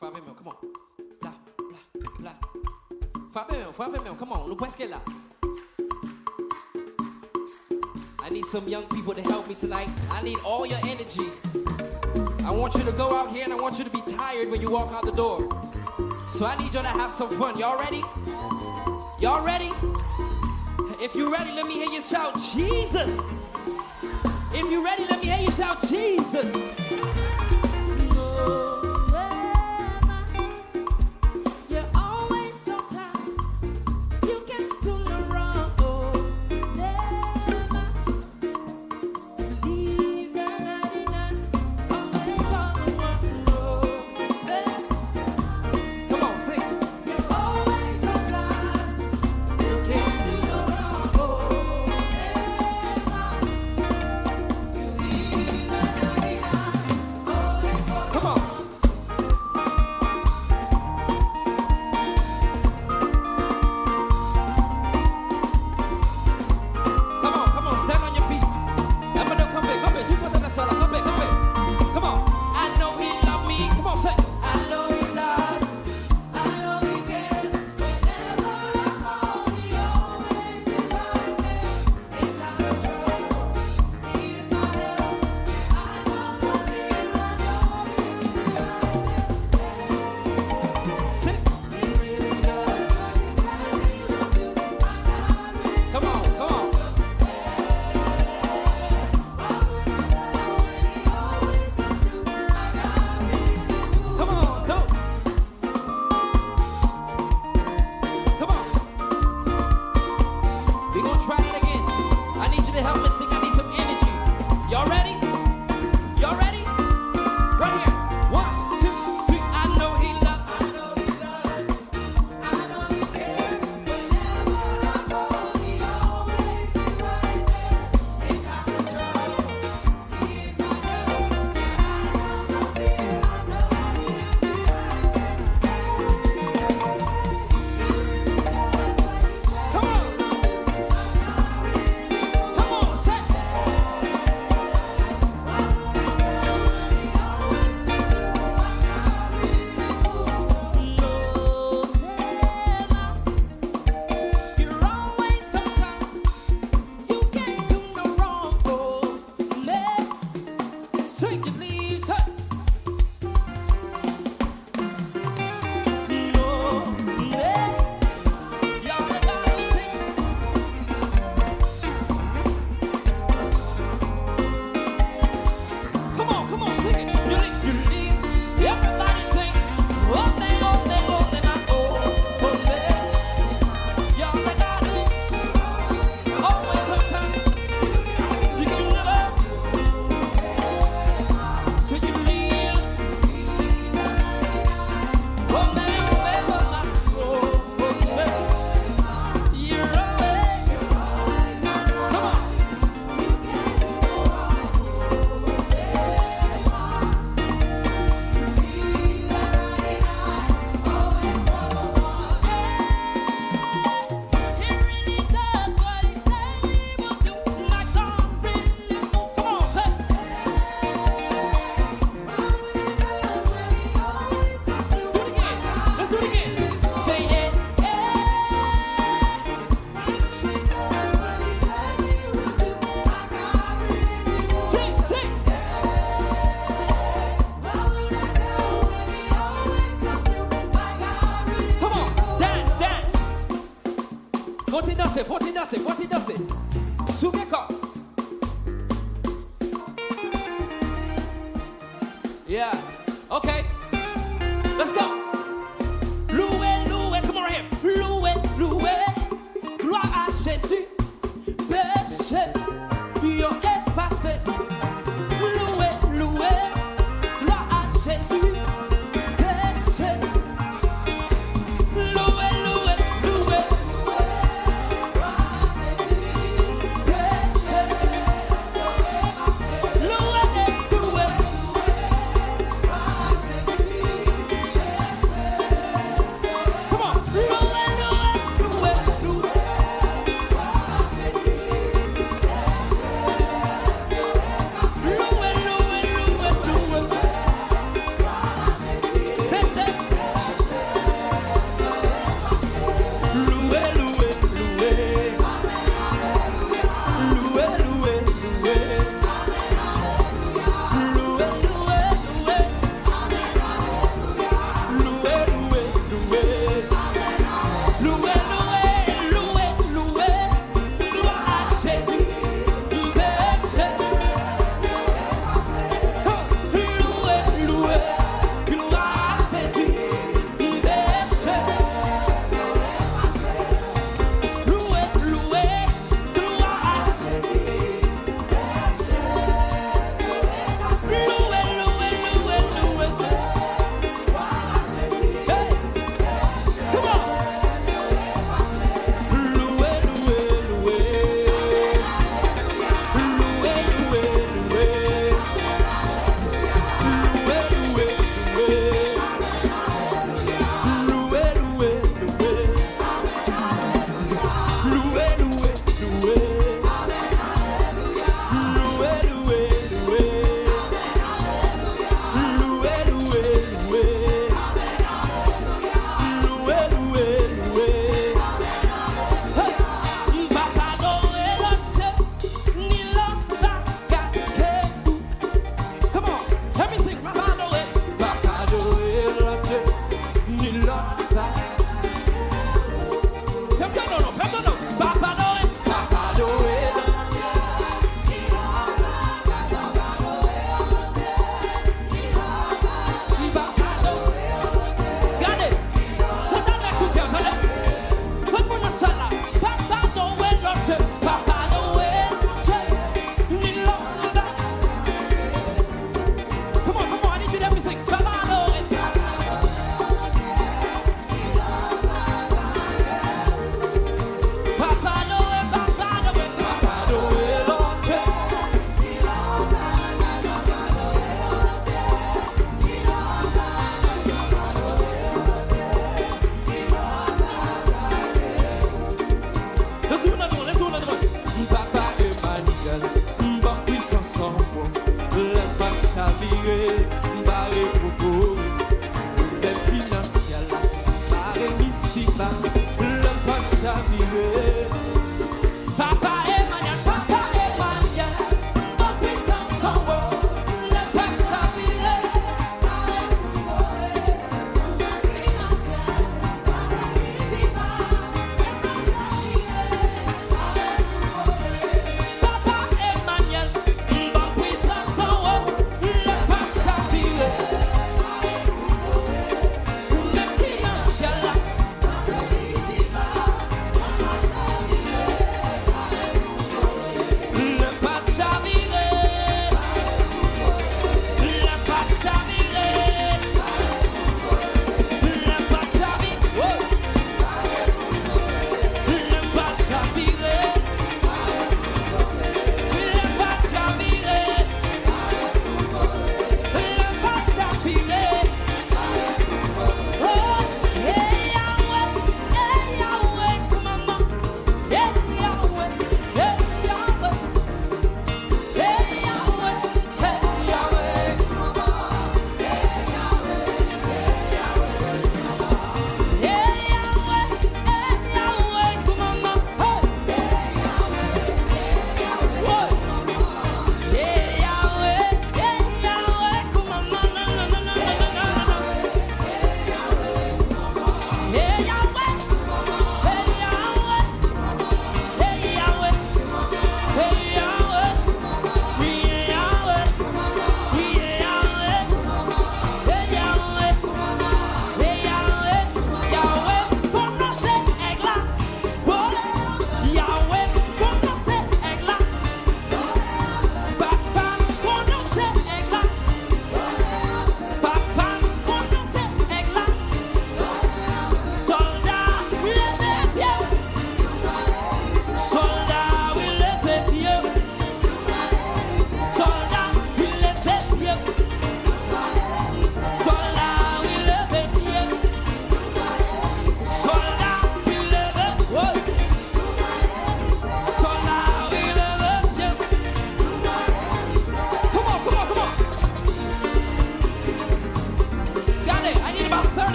Fabien, come on. Blah, blah, blah. Fabien, come on. Nous presque là. I need some young people to help me tonight. I need all your energy. I want you to go out here and I want you to be tired when you walk out the door. So I need you to have some fun. Y'all ready? Y'all ready? If you're ready, let me hear you shout, Jesus. If you're ready, let me hear you shout, Jesus. Faut-il danser. Sougeko. Yeah. Okay. Let's go. Loué, loué, come on right here. Loué, loué. Gloire à Jésus. Péché. Yo effacé. Loué, loué. Gloire à Jésus. Péché. Loué, loué, loué.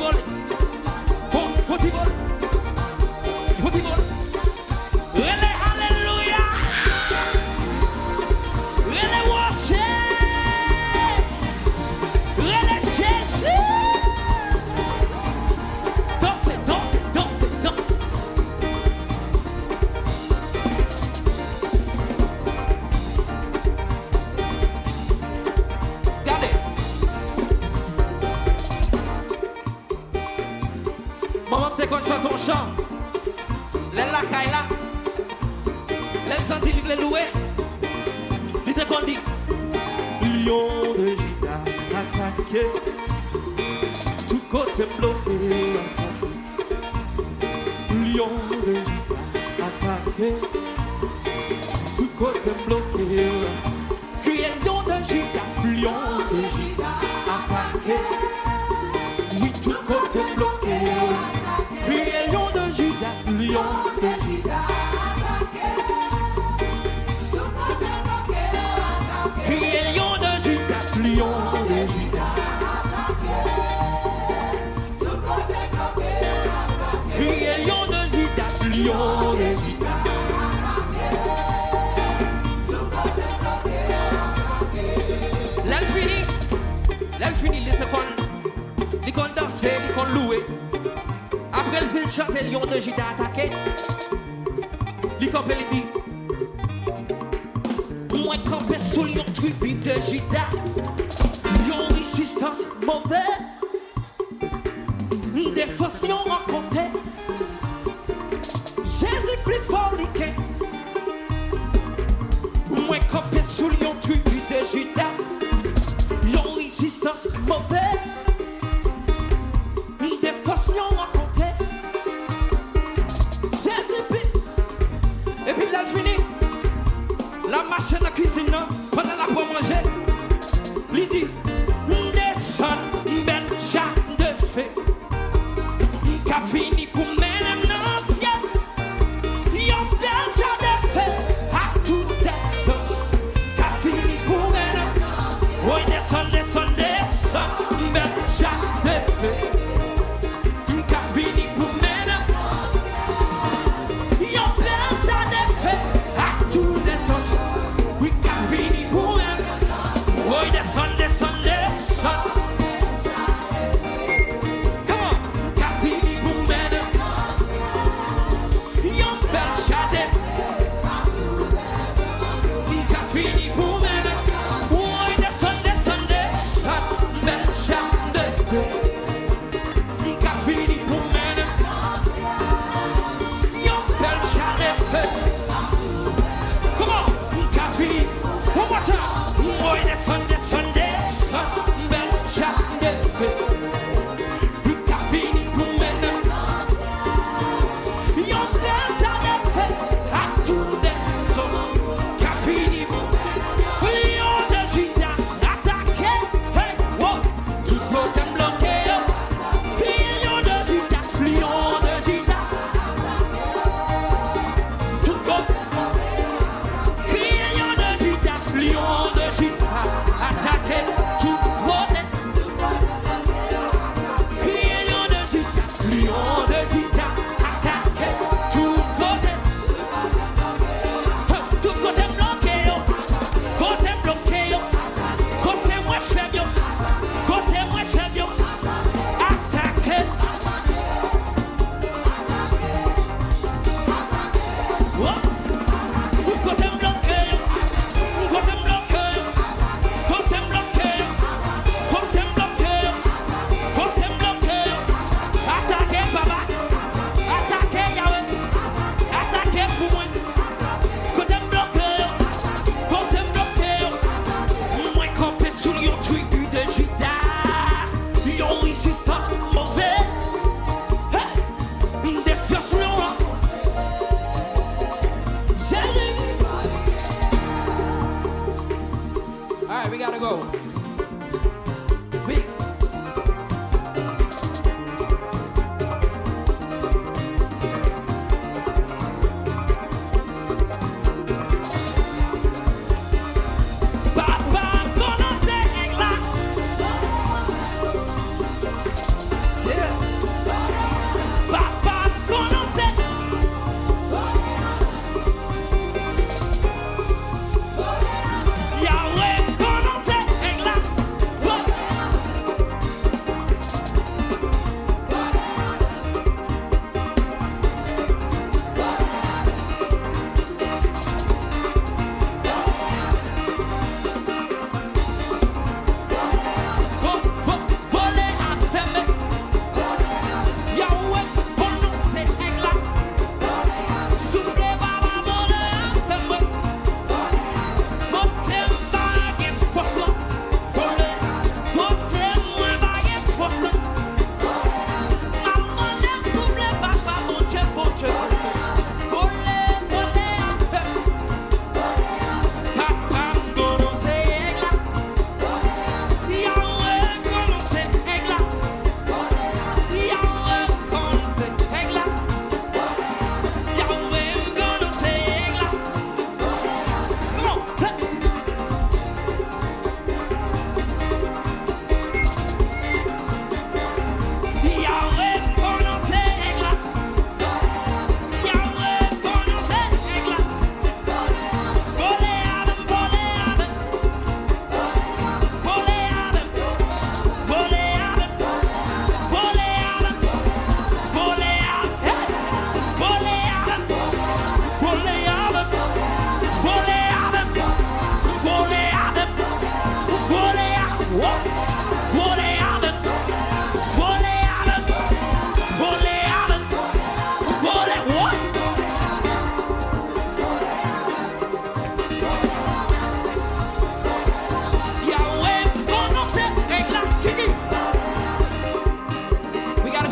voler. Faut y voler. Faut y voler. Alléluia. Worship. Jésus. Dansez, dansez, dansez, dansez. Regardez. Maman, t'es quand tu chante ton chant. Les la kaila. Les sentis les louer. Dis t'es qu'on dit. Lion de Juda attaqué. Tout côté bloqué. Lion de Juda attaqué. Tout côté bloqué. Criez lion de Juda. Lion de Juda attaqué. Oui, tout côté bloqué. Criez lion de Juda. Lion de Juda attaqué. Tout côté bloqué. Criez lion de Juda. Lion de Juda attaqué. Tout côté bloqué. Criez lion de Juda. Lion de Juda. L'elle finit, il qu'on danser, il qu'on louer. Après, elle vient chanter lion de Juda attaqué. Il campé, il dit moi campé sous lion tribu de Juda. Lion résistance mauvais. Des fausses lions rencontrés. Jésus plus fort, liqué. Moi campé sous lion tribu de Juda. Lion résistance mauvais. Des fausses lions rencontrés. Jésus plus. Et puis là, fini. La machine à cuisine, pendant la pour manger. Il dit, descend, ben chat de fée.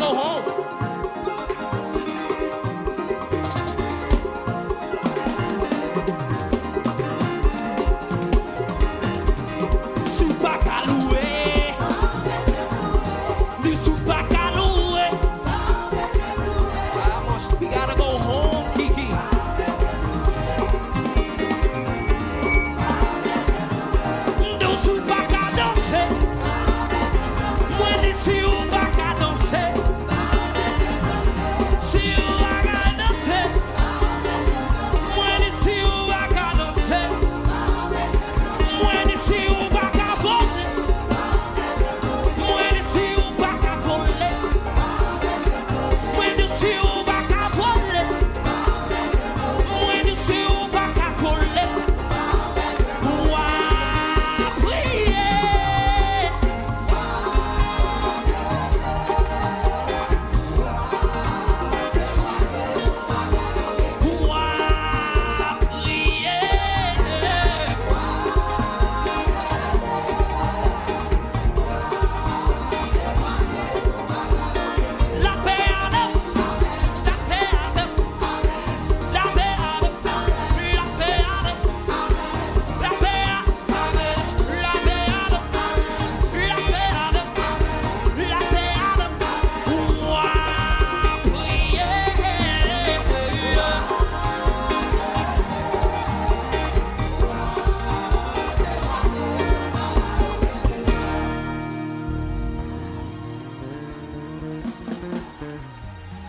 go home. We gotta go home, Kiki.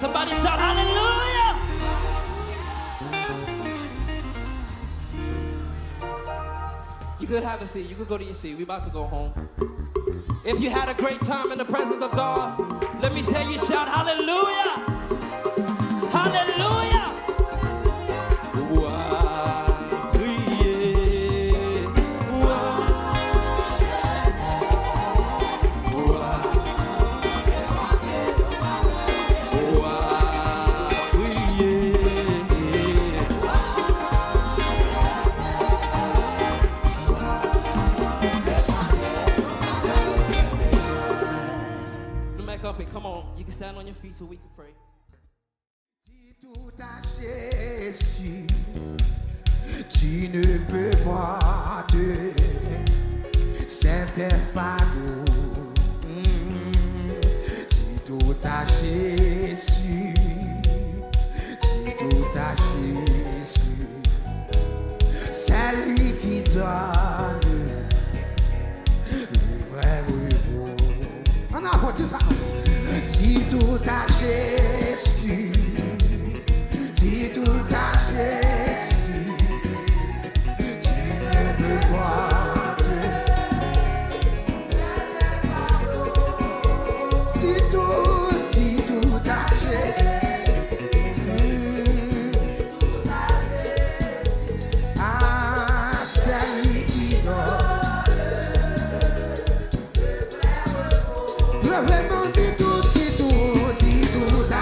Somebody shout hallelujah. You could have a seat. You could go to your seat. We're about to go home. If you had a great time in the presence of God, let me hear you shout hallelujah. Hallelujah. Come on, you can stand on your feet so we can pray. Si tout a Jésus, tu ne peux voir de Saint-Fado. Si tout a Jésus, si tout a Jésus, c'est lui qui donne le vrai repos. On a voté ça. Si tout a Jésus, si tout a Jésus, tu ne peux voir si tout a Jésus, ah, c'est lui qui donne le vrai repos. Vraiment dit tout a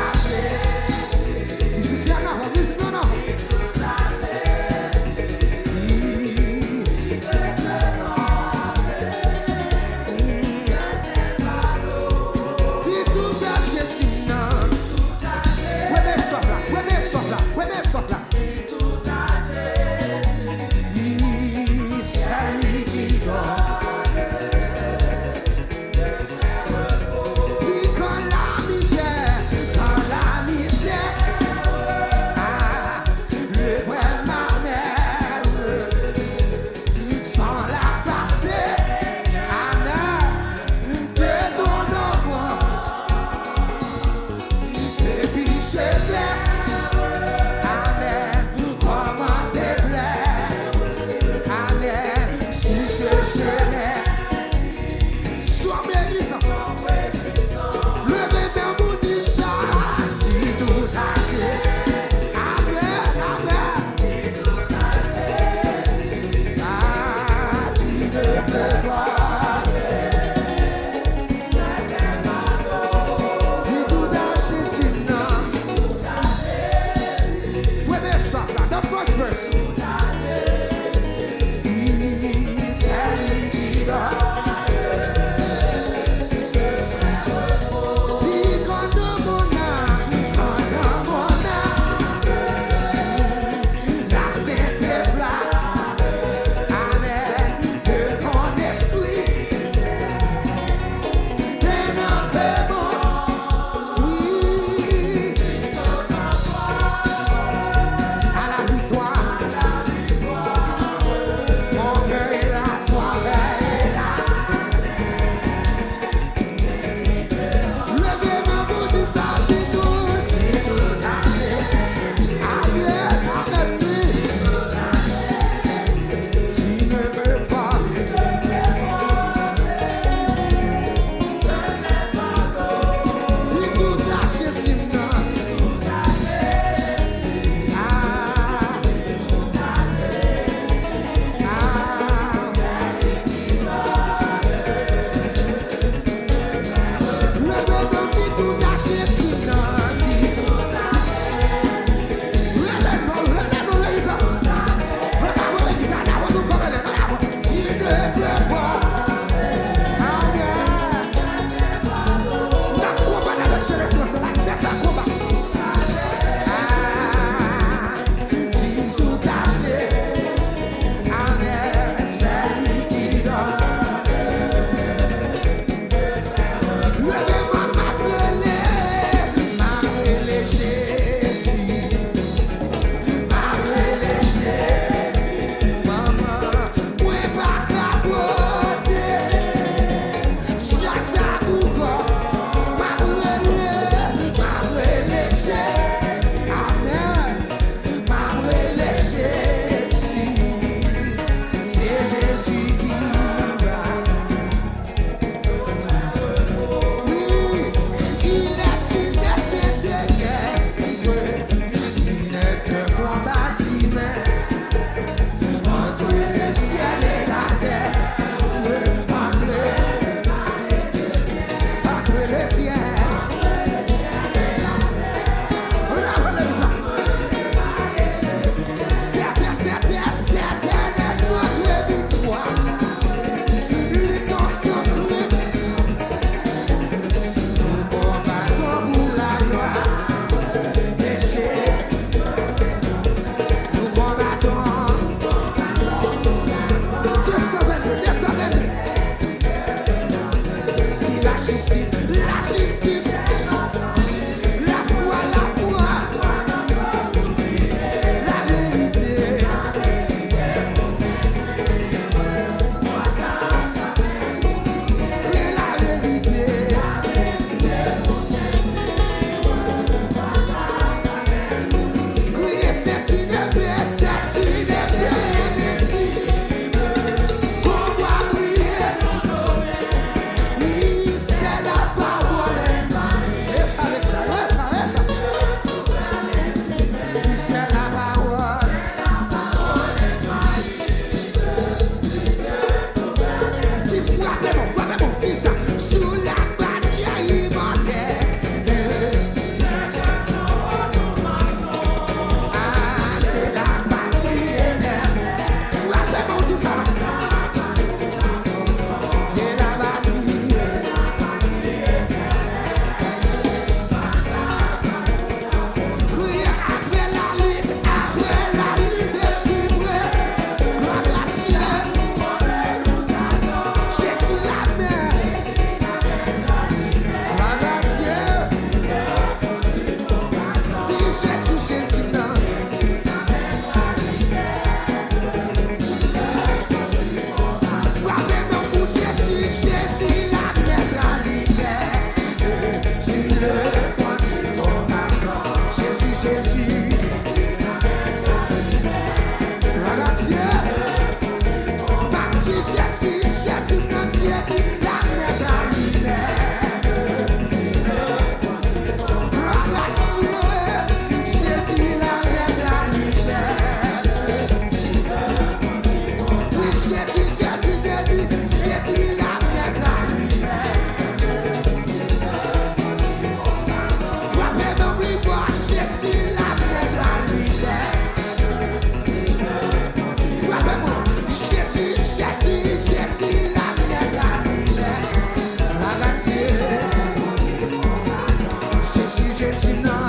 Jésus, non.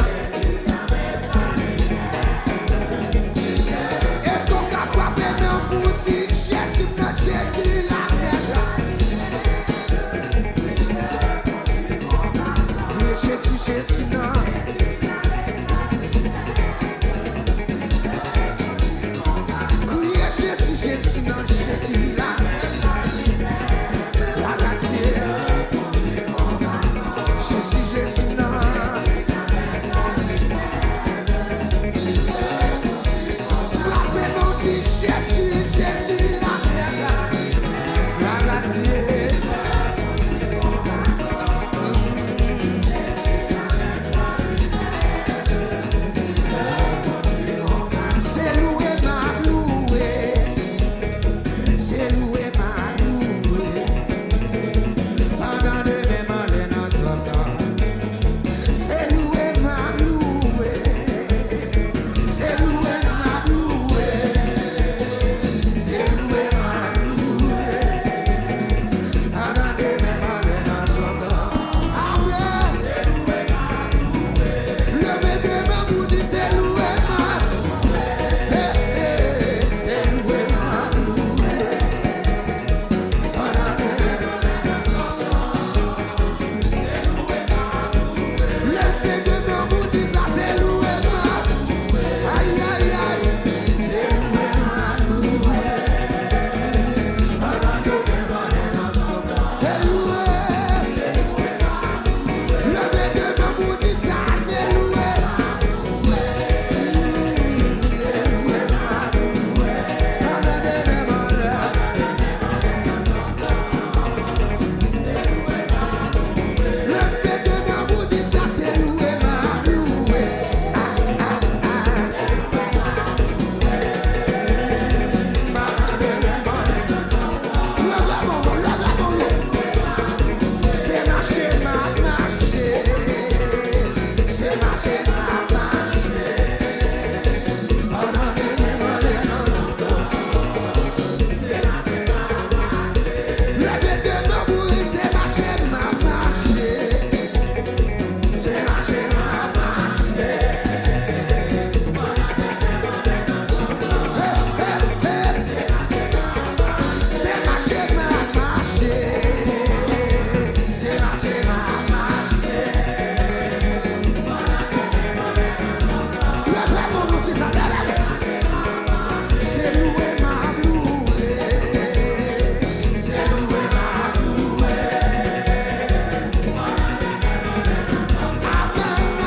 Est-ce qu'on capable même pour dire Jésus, non, Jésus, la merde. Jésus, non. Criez Jésus, non, Jésus, la gâtier. Jésus, non. Jésus, la gâtier. C'est loué, ma loué. C'est loué, ma loué. Pendant de mes mains, les notes. C'est loué, ma loué. C'est loué, ma loué. C'est loué, ma loué. Pendant de mes mains, les notes. Amen. Levez de mains pour dire c'est loué, ma loué. C'est loué, ma loué. Pendant de mes levez de mains pour dire ça c'est loué, ma loué. Aïe, aïe, aïe. C'est loué, ma loué. Pendant de mes mains, les notes. C'est loué. Levez de mains pour dire ça c'est loué. C'est marché, ma marché. C'est marché, ma marché. Pendant des levez de mains pour dire c'est marché, ma marché. C'est marché, ma marché. C'est marché, ma marché. C'est marché, ma marché. Levez mon nom, dis ça, levez. C'est loué, ma loué. C'est loué, ma loué. Amen,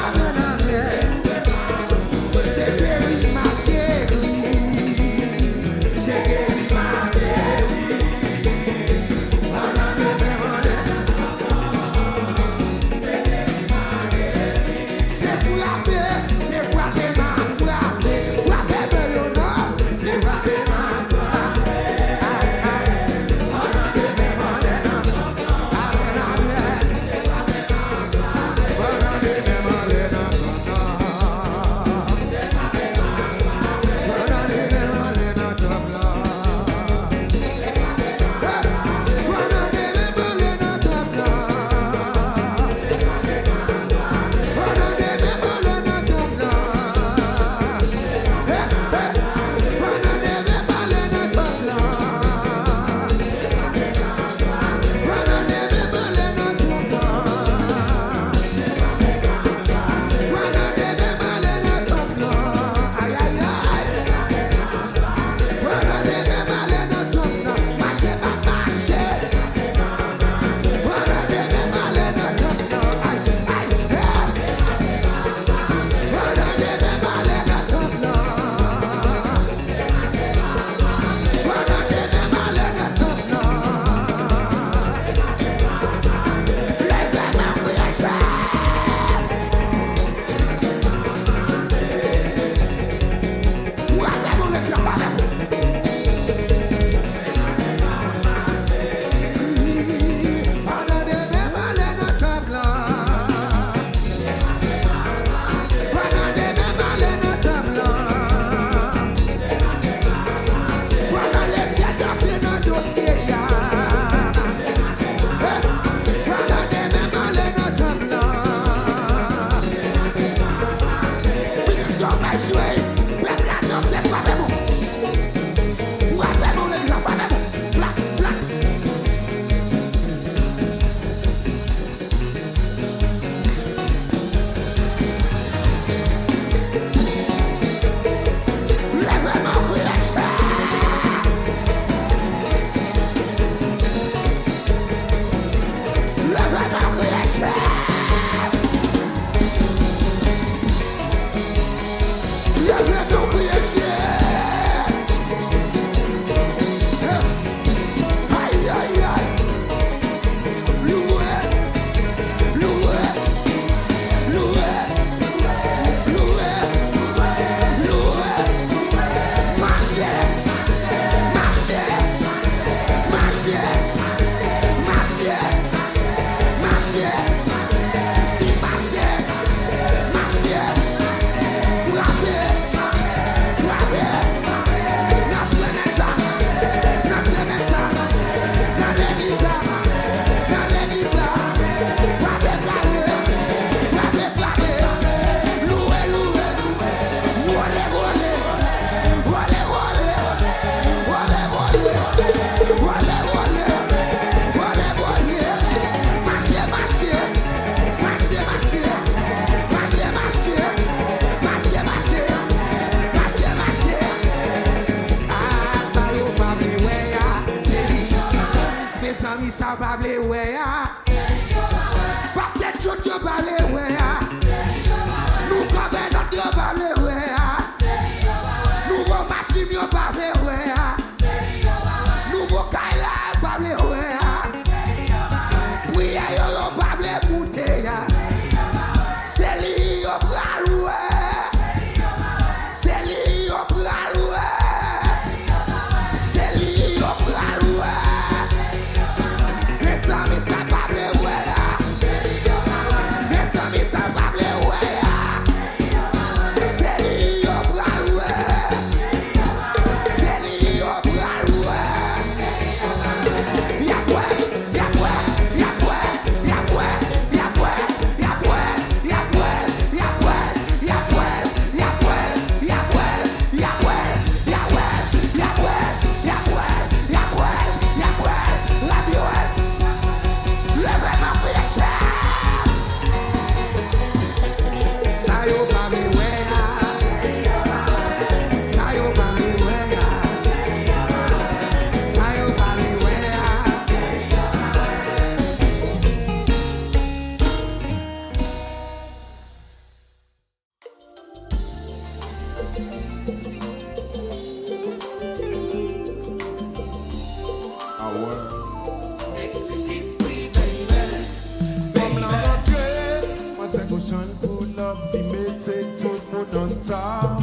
Jack Ocean pull up, he made it to the on top.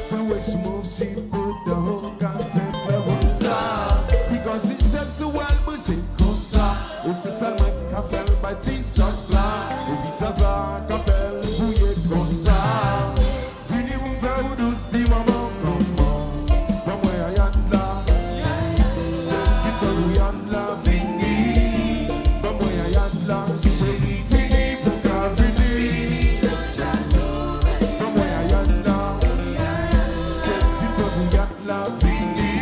So when she moves, she put the hook on temple won't stop. Because it sheds so well, but she goes up. It's a salmon café by Jesus la. Ubitaza café, bouillet goes up. Fini mon frère ou douce, dis maman, maman. Maman ya yanda. C'est vite ou yanda, fini. Maman ya yanda, c'est fini pour qu'à fini. Maman ya yanda. C'est vite ou yanda, fini.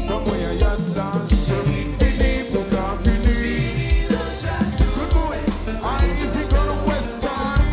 Maman ya yanda, c'est fini pour qu'à fini. So go ahead, I if you go to West Time.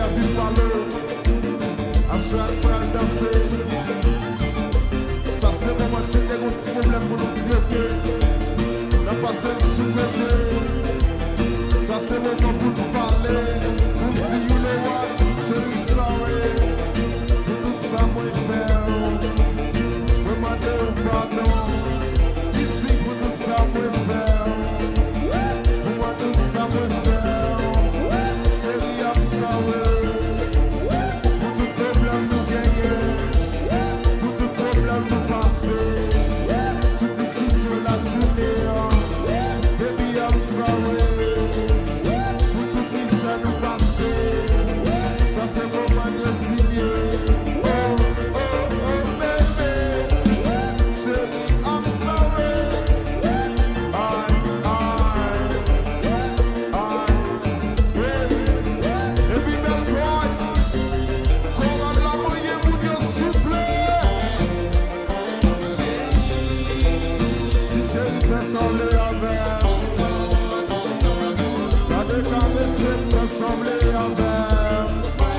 la vie parler. À ce frère danser. Ça c'est vraiment si il y a un petit problème pour nous dire que n'a pas seul sous-côté. Ça c'est vraiment pour nous parler. Pour nous dire you know what, c'est nous sorry. Pour tout ça moi faire. Moi demander pardon. Ici pour tout ça moi faire. Pour moi tout ça moi faire. C'est I'm sorry. Pour tout problème nous gagner. Pour tout problème nous passer. Toute discussion la journée. Baby I'm sorry. Pour tout qui ça nous passer. Ça c'est mon manière signé. Oh, oh, oh, baby. C'est I'm sorry. Et puis belle boy. Comment la moyenne pour Dieu souffle. Si c'est une fait sembler avec. La déclarée c'est une fait sembler avec.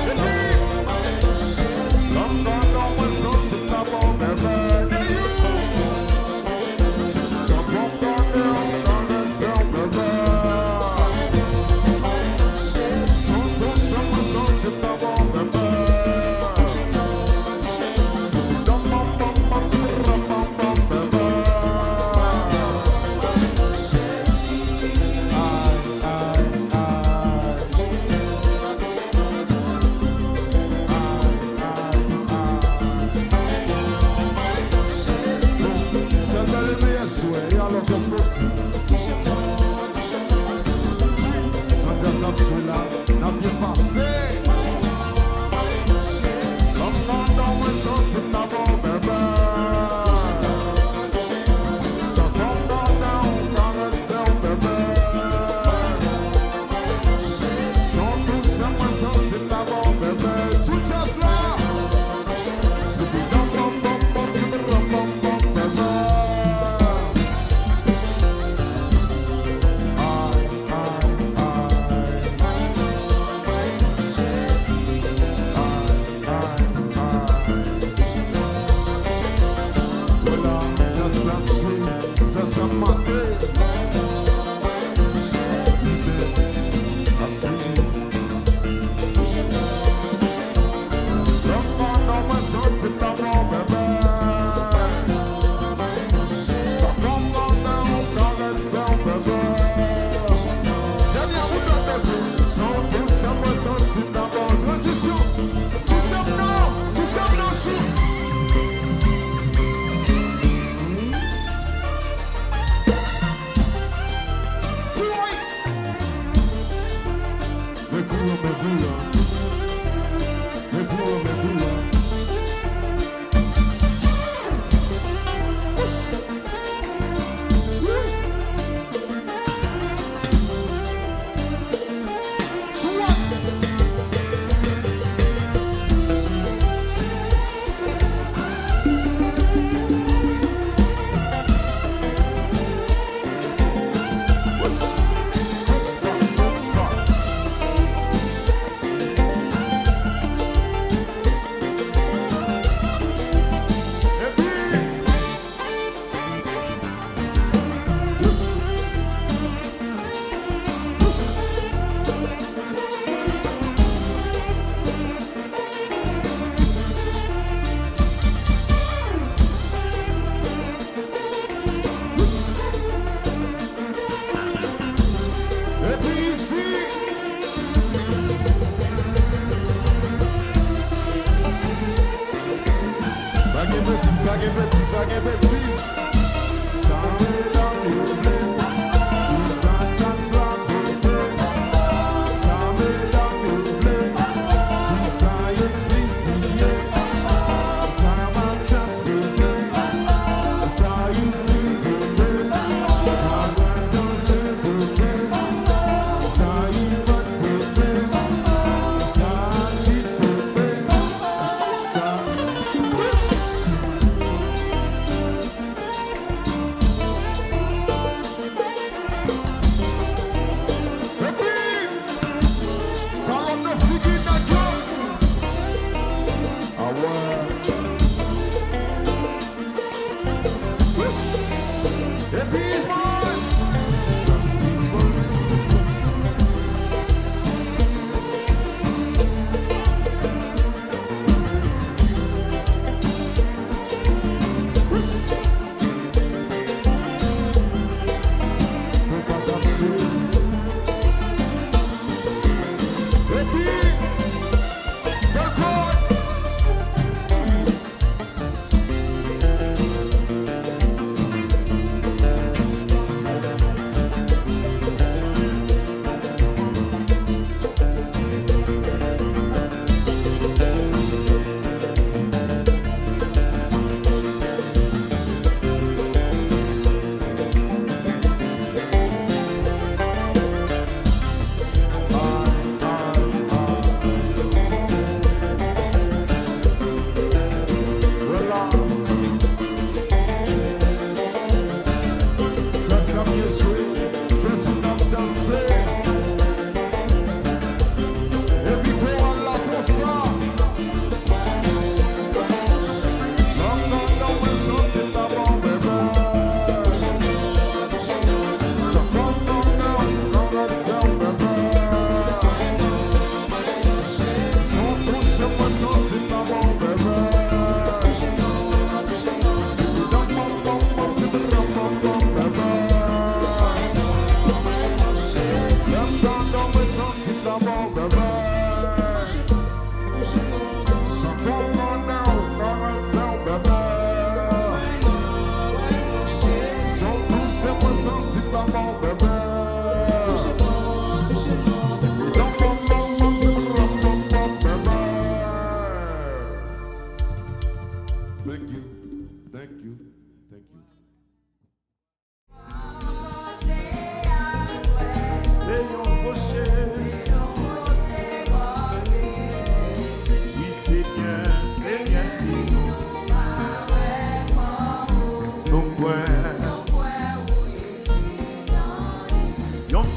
Et puis, comme dans mon son, c'est la bombe bébé. Et you, ça bombe dans le son bébé. Son ton, son, c'est la bombe bébé. C'est dans mon bombe, c'est la bombe bébé. C'est le meilleur souhait, alors qu'est-ce qu'on dit? Sans dire ça, cela n'a bien passé. Comme dans mon senti ta bombe, bébé. Ça tombe dans le sein, bébé. Sans tout ça, moi senti ta bombe, bébé. Tout ça, là. C'est dans mon bombe, c'est dans mon bombe, bébé. Voilà, ça s'absout, ça s'amaté. Assis. Comme dans ma zone, c'est pas mon bébé. Ça tombe dans le sang, bébé. Dernière route de personne, sans tout ça, moi senti d'abord. Transition, tout ça non, sous.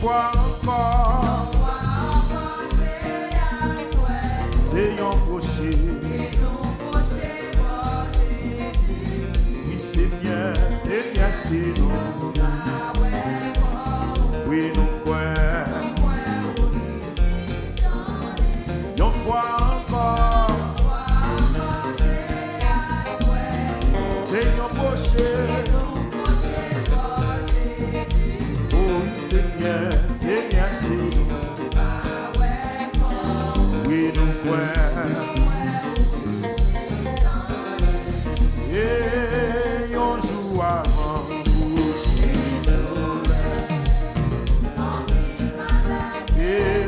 fois encore, c'est un procher. Oui, c'est bien, c'est nous. Oui, nous croyons. Une fois encore, c'est un procher. C'est bien, c'est nous. Oui, nous croyons. Et on joue avant coucher. Et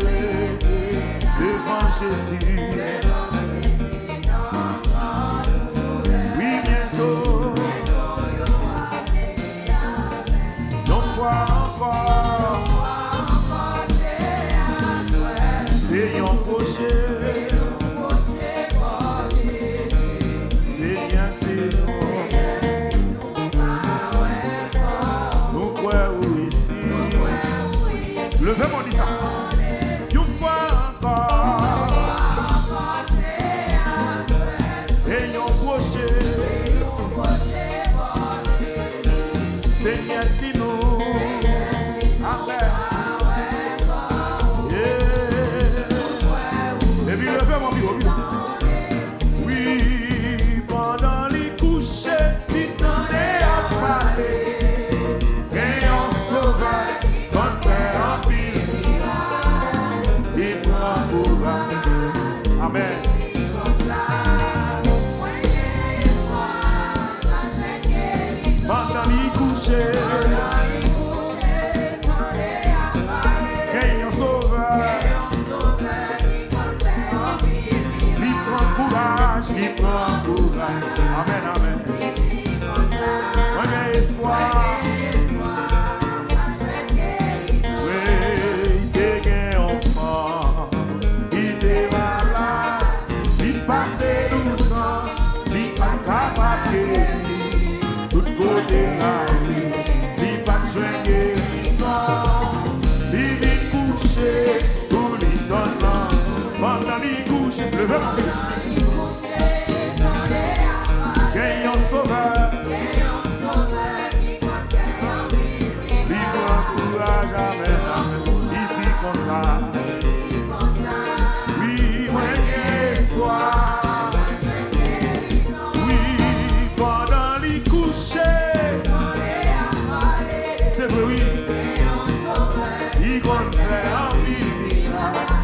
devant Jésus. Oui, bientôt. On croit encore. C'est un projet. C'est bien, c'est nous. Nous croyons ici. Levez-moi, dis ça. Une fois encore. Et un projet. C'est bien, c'est nous. Amen. Et puis levez-moi, oui, pendant les couchers, il tendait à parler. Et on sauveur, qu'on fait un pire. Il prend pour Amen. Pendant les couchers, et on sauveur. Il prend courage. Amen, amen. On a espoir. Oui, il était enfant. Il était malade. Il passait 12 ans. Il pas capable de tout côté là. Il pas besoin de guérison. Il vient coucher pour lui donner. Pendant qu'il couche, levez-moi. Gagnons sauveur, libre courage, amen, amen. Il dit comme ça, oui, moi j'ai espoir. Oui, pendant les coucher, c'est vrai, oui, il compte faire un miracle,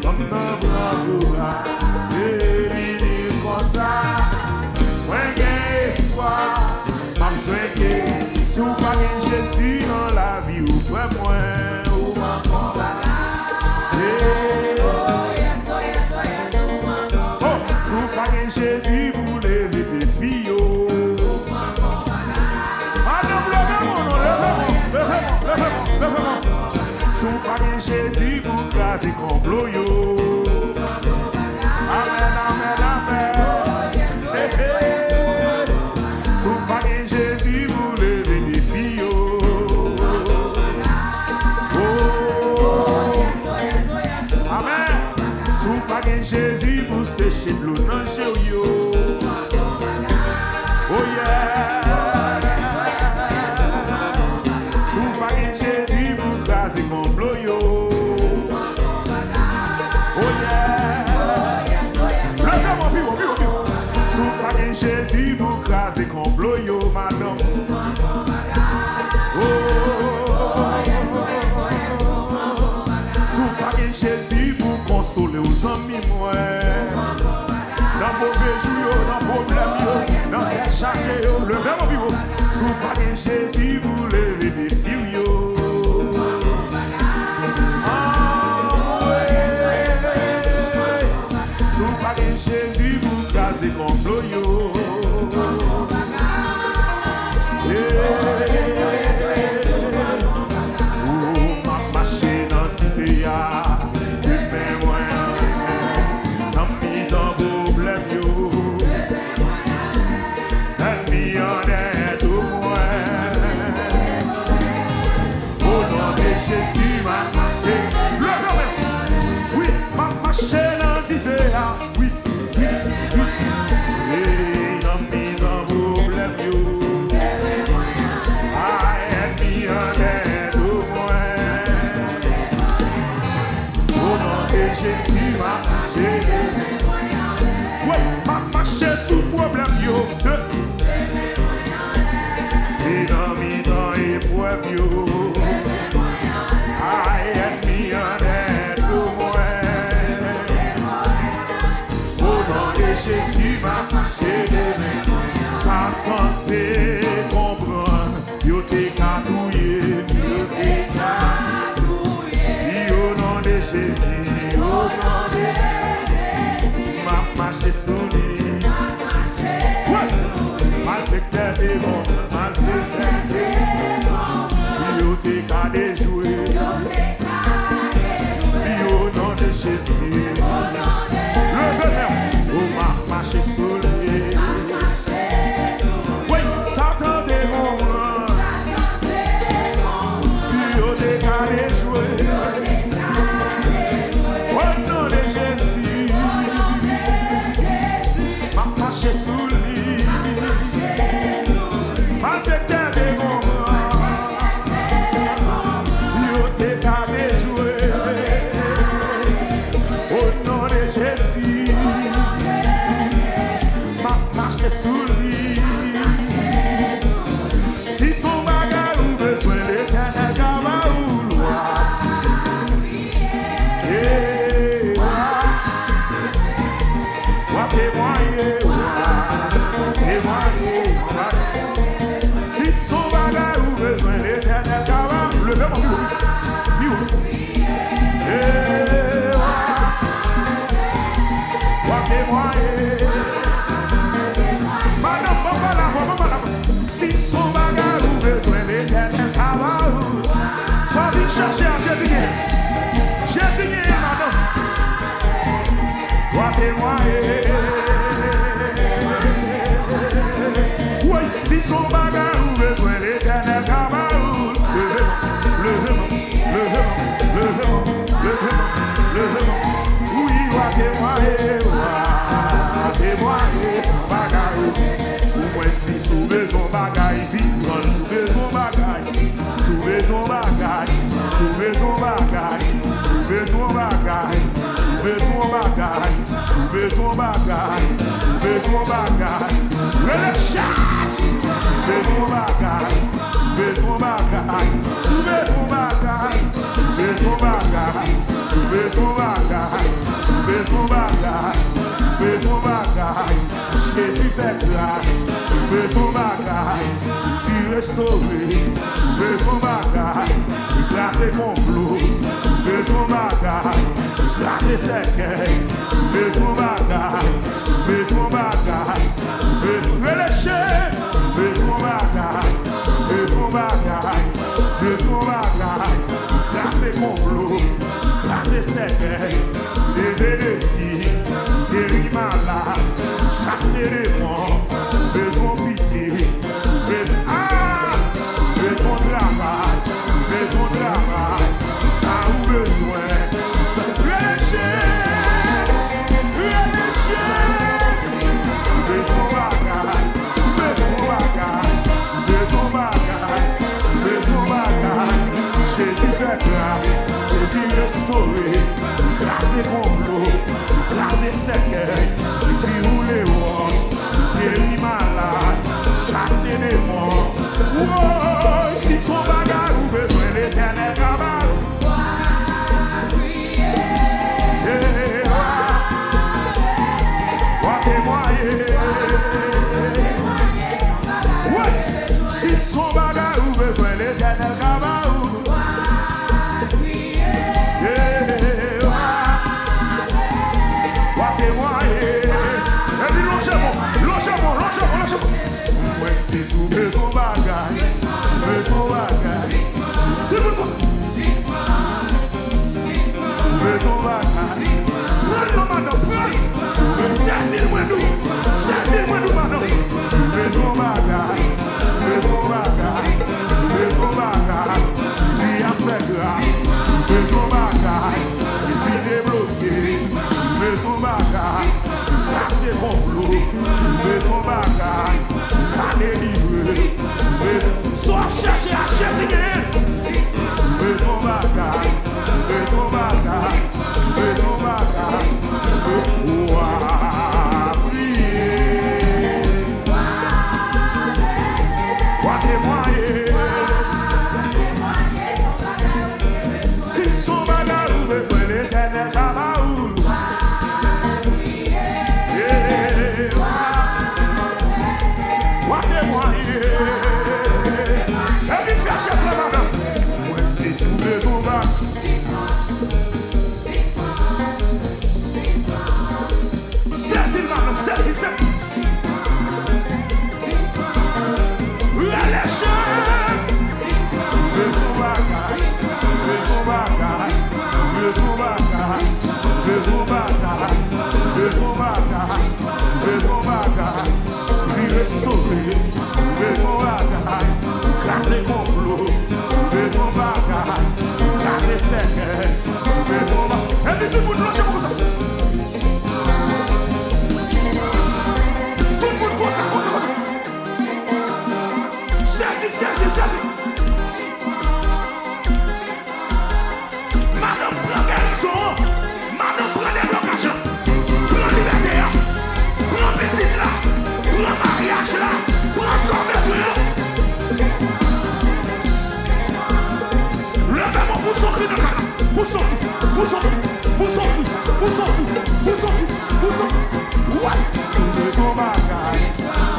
comme un grand courage, et il dit comme ça. Si vous parlez Jésus dans la vie, vous pouvez moins, vous si vous parlez Jésus, vous levez des filles. Madame, levez-moi. Si vous parlez Jésus, vous crasez complot. Amen, amen, amen. Si vous parlez Jésus, vous levez des filles. Amen. Si vous parlez Jésus, vous séchez de l'eau dans le géo. Oh yeah. Si vous parlez Jésus, vous crasez complot. Oh yeah. Levez-moi, vivo. Si vous parlez Jésus, vous crasez complot, madame. Oh. Si vous parlez Jésus, vous consolez aux amis, moi. Dans mauvais jours, dans problème, dans les chargés, levez-moi, vivo. Si vous parlez Jésus, vous levez des filles. Si vous parlez Jésus, vous crasez complot. Let me on that mieux. Aïe, mi en aide moi. Au nom de Jésus, ma marché de main. Satan te comprendre, yo te catouillé, yo te catouillé. Au nom de Jésus, au nom de Jésus, ma marché solide. Malfecteur des bons, malfecteur des bons. Yo te ka déjoué. Au nom de Jésus. Oh, ma marché solide. Oui, Satan des bons. Yo te ka déjoué. Au nom de Jésus. Ma marché solide. Malfecteur des moments, yo te ka déjoué. Au nom de Jésus, ma marche est sous lui. Si son bagage ou besoin, l'Éternel va ou loi. Témoigner, témoigner. Si son bagage ou besoin, l'Éternel va lever mon bureau. Témoigner. Madame, si son bagage ou besoin, l'Éternel va sans vite chercher à Jésus. Jésus, madame. Témoigner. Oui, si son bagage ou besoin, l'Éternel cabaou. Oui, témoigner, témoigner son bagage. Ou moins si soulever son bagage, vite, soulever son bagage, soulever son bagage, soulever son bagage, soulever son bagage. Soulever son bagage, soulever son bagage, soulever son bagage. Le chasse, soulever son bagage, soulever son bagage, soulever son bagage, soulever son bagage, soulever son bagage, soulever son bagage, soulever son bagage. Jésus fait grâce, soulever son bagage. Jésus restauré, soulever son bagage. Écraser complot, soulever son bagage. Écraser cercueil, soulever son bagage, soulever son bagage, soulever son relâcher, soulever son bagage, soulever son bagage, soulever son bagage. Écraser complot, écraser cercueil, lever des filles, guérir malade, chasser les morts, soulever son pitié, soulever son travail, soulever son travail, ça a besoin. Jésus fait grâce, Jésus restauré, grâce complot, grâce cercueil, Jésus roule les roches, guérit malade, chasser les morts. Oh, si son bagage ou besoin l'Éternel cabal. Si son bagage ou besoin l'Éternel cabaou. Témoigner. Et puis lâchez-moi. Moi, c'est soulever son bagage, soulever son bagage. Soulever son bagage. Prends-le, madame, prends-le. Saisis-moi nous, madame. Soulever son bagage, soulever son bagage, soulever son bagage. Tu as fait grâce, soulever son bagage. Et si débloqué, soulever son bagage. Casser complot, soulever son bagage. À délivrer, soulever son... Soit chercher à chercher. Soulever son bagage, soulever son bagage, soulever son bagage. Soulever... Ouah, prier. marche là. Prends son besoin. Levez-moi pour son cri de cara. Pour son cri. Pour son cri. Pour son cri. Pour son cri. Pour son cri. Pour son cri. Ouais. Soulevez son bagage.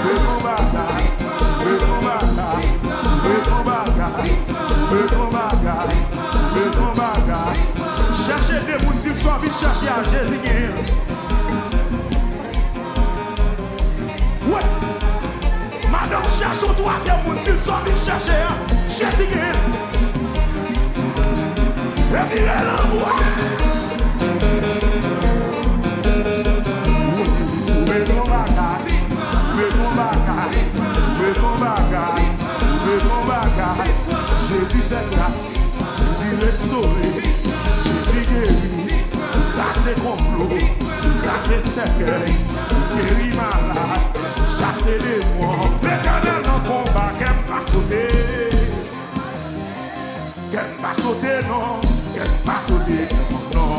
Soulevez son bagage. Soulevez son bagage. Soulevez son bagage. Soulevez son bagage. Soulevez son bagage. Cherchez des gens qui sont vite chercher à Jésus. Ouais. Madame cherche au troisième monde s'ils sont vite chercher à Jésus. Et puis elle envoie. Soulevez son bagage. Soulevez son bagage. Soulevez son bagage. Soulevez son bagage. Jésus fait grâce. Jésus restauré. Jésus guéri, grâce complot, grâce cercueil, guéri malade, chasser les morts. L'éternel dans le combat, qu'elle pas sauter. Qu'elle pas sauter, non. Qu'elle pas sauter, non.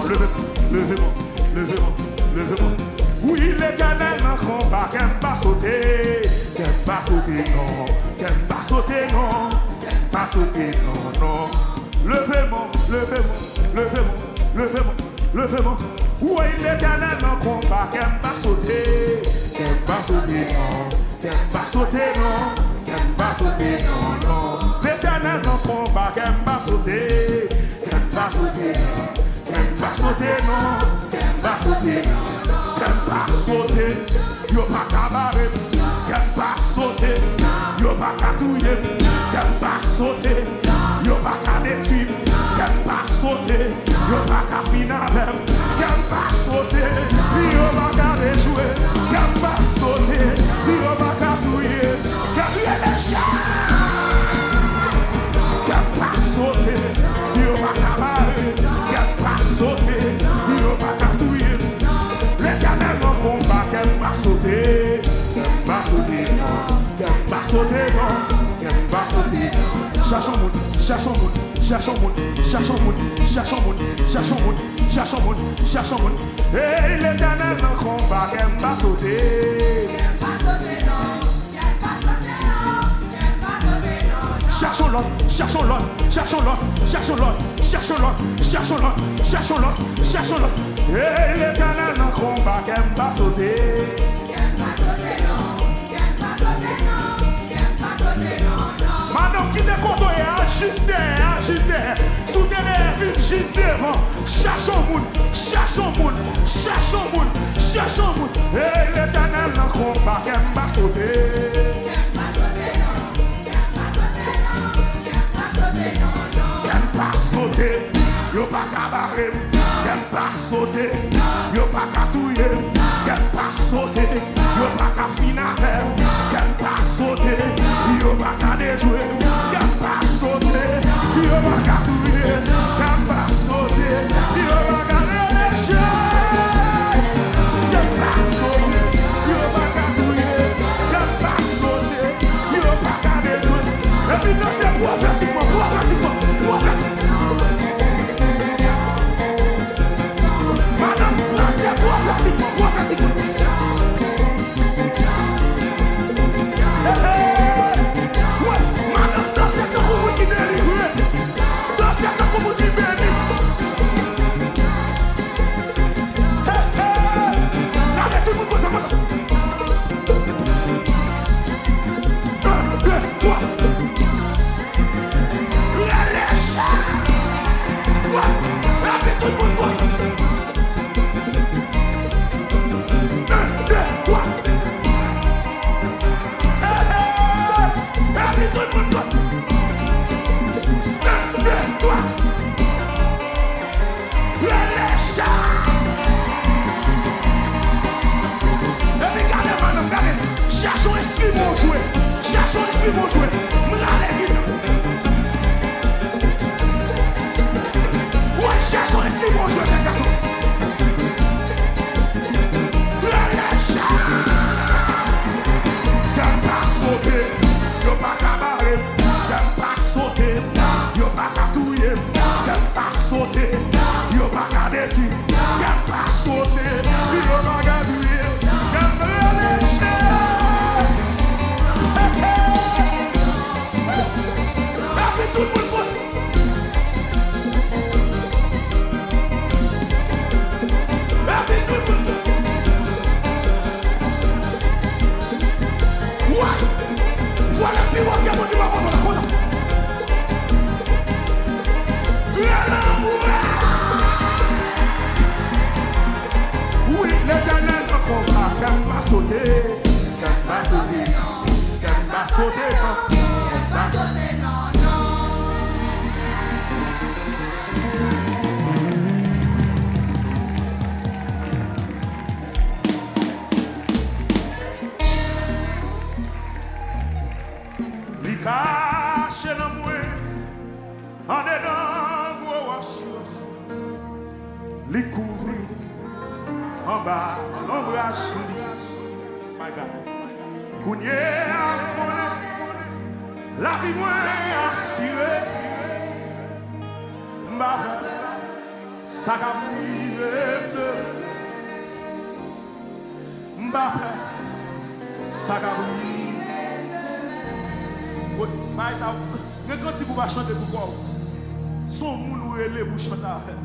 Levez-moi, levez-moi, levez-moi. Oui, l'éternel dans le combat, qu'elle pas sauter. Qu'elle pas sauter, non. Qu'elle pas sauter, non. Qu'elle pas sauter, non, non. Levez-moi, levez-moi, levez-moi, levez-moi, levez-moi. Où est l'éternel dans le combat? Qu'elle va sauter, qu'elle va sauter, non. Qu'elle va sauter, non. Qu'elle va sauter, non, non. L'éternel dans le combat, qu'elle va sauter, qu'elle va sauter, non. Qu'elle va sauter, non. Qu'elle va sauter, qu'elle va sauter. Yo pas cabaret, qu'elle va sauter. Yo pas catouiller, qu'elle va sauter. Yo pas qu'à détruire, qu'elle va sauter. Yo pas qu'à finir avec, qu'elle va sauter. Yo pas qu'à déjouer, qu'elle va sauter. Yo pas qu'à touiller, qu'elle est léchée. Qu'elle va sauter. Yo pas qu'à barrer, qu'elle va sauter. Yo pas qu'à touiller. L'éternel dans le combat, qu'elle va sauter. Qu'elle va sauter, non. Qu'elle va sauter, non. Qu'elle va sauter. Cherchons monde, cherchons monde, cherchons monde, cherchons monde, cherchons monde, cherchons monde, cherchons monde, cherchons monde. Et l'éternel dans le combat, qu'elle va sauter. Qu'elle va sauter, non. Qu'elle va sauter, non. Qu'elle va sauter, non. Cherchons l'autre, cherchons l'autre, cherchons l'autre, cherchons l'autre, cherchons l'autre, cherchons l'autre, cherchons l'autre, cherchons l'autre. Et l'éternel dans le combat, qu'elle va sauter. Qu'elle va sauter, non. Qu'elle va sauter, non. Qu'elle va sauter, non. Madame qui te compte, juste derrière, soutenez, juste devant. Cherchons monde, cherchons monde, cherchons monde, cherchons monde. Et l'éternel dans le combat, qu'elle va sauter. Qu'elle va sauter, non. Qu'elle va sauter, non. Qu'elle va sauter, yo pas qu'à barrer. Qu'elle va sauter, yo pas qu'à touiller. Qu'elle va sauter, yo pas qu'à finir avec. Qu'elle va sauter, yo pas qu'à déjouer. Qu'elle va sauter, yo pas qu'à touiller. Qu'elle va sauter, yo pas qu'à délécher. Qu'elle va sauter, yo pas qu'à touiller. Qu'elle va sauter, yo pas qu'à déjouer. Et puis non, c'est prophétiquement, prophétiquement, prophétiquement. Madame, c'est prophétiquement. les couvrir en bas, l'embrasse. My God. Kounye a connaît, la vie moins assurée. M'baba, ça va briller. M'baba, ça va briller. Oui, mais ça, quand tu vas chanter pour son moun ou relé pour chanter.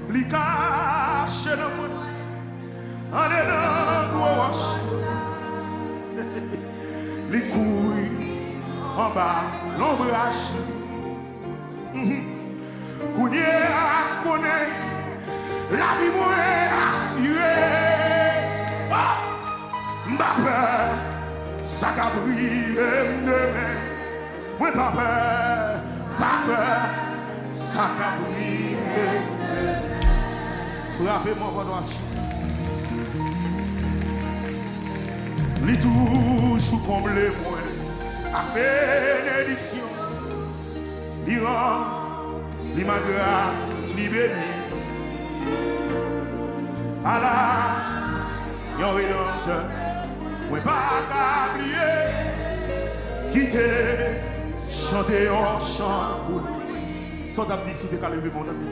Li cache dans moi, en dedans gros. Les couilles en bas, l'ombrage. Kounye a connaît, la vie moins assurée. M'ba peur, ça qu'a brillé demain. Moi pas peur, ça qu'a brillé. Frappez-moi pendant la chute. Li toujours comblé moi à bénédiction. Li rend, li ma grâce, li béni. Allah, yon rédempteur, moi pas qu'à oublier. Quitter, chanter en chant pour lui. Sans d'abdi sous des calés mon ami.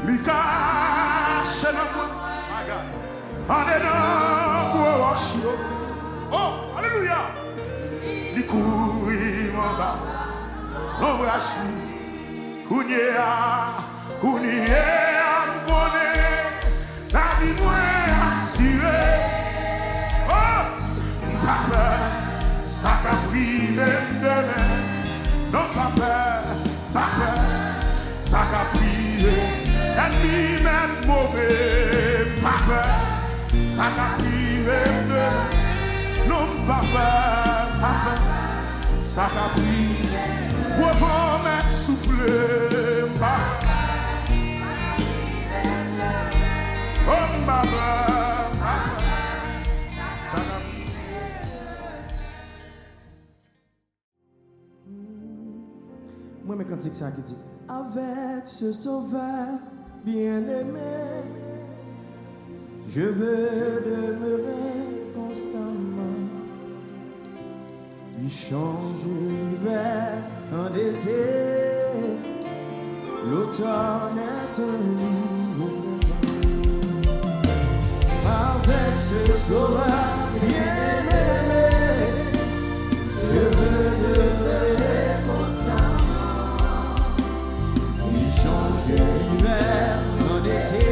Li cache dans moi, my God. En dedans, gros. Oh, alléluia! Li courir en bas, l'embrasse. Kounye a m'konne, la vie moins assurée. Oh, m'pa peur, ça qu'a brillé demain. Non, pas peur, ça qu'a brillé. Ennemi même mauvais, pas peur, ça qu'a brillé demain. Non, papa, ça qu'a brillé. Pour vent mettre soufflé, oh, papa, ça qu'a brillé. Moi, mes cantiques, ça qui dit avec ce sauveur bien-aimé, je veux demeurer constamment. Il change l'hiver en été, l'automne est un nouveau printemps. Avec ce sauveur bien-aimé, je veux demeurer constamment. Il change l'hiver en été,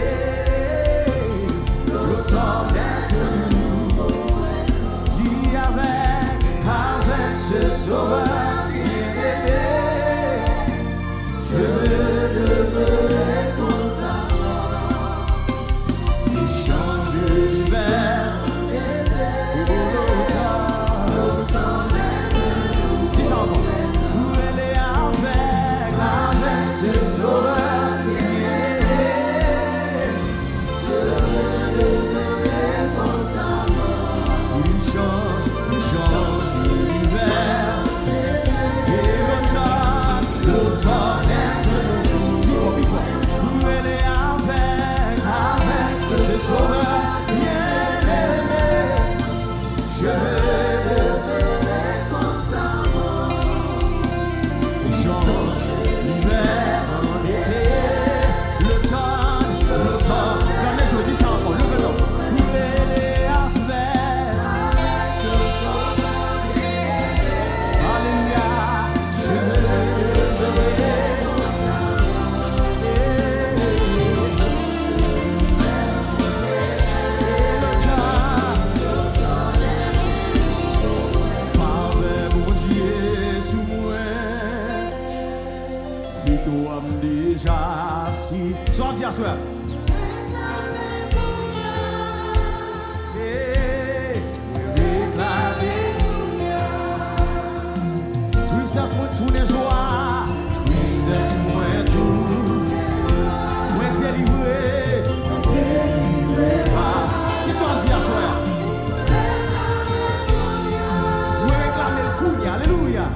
l'automne est un nouveau printemps. Dis avec ce sauveur bien-aimé, je veux demeurer constamment. Il change l'hiver en été, l'automne est un nouveau printemps. Dis ça encore. Où elle est avec ce sauveur bien-aimé, je veux demeurer constamment. Il change l'hiver et l'automne est un nouveau printemps. Où elle est avec ce sauveur bien-aimé, je veux demeurer constamment. Il change l'hiver en été, l'automne. Ferme les yeux, dis ça encore, levez-le. Où elle est avec ce sauveur bien-aimé. Alléluia, je veux demeurer constamment. Et l'automne, faveur mon Dieu sous moi. Fais-toi déjà si. Sois bien sûr. Tous les joies, tristesse moins tout, moins délivré, ils sont dit à soi. Moins réclamer le coup, alléluia.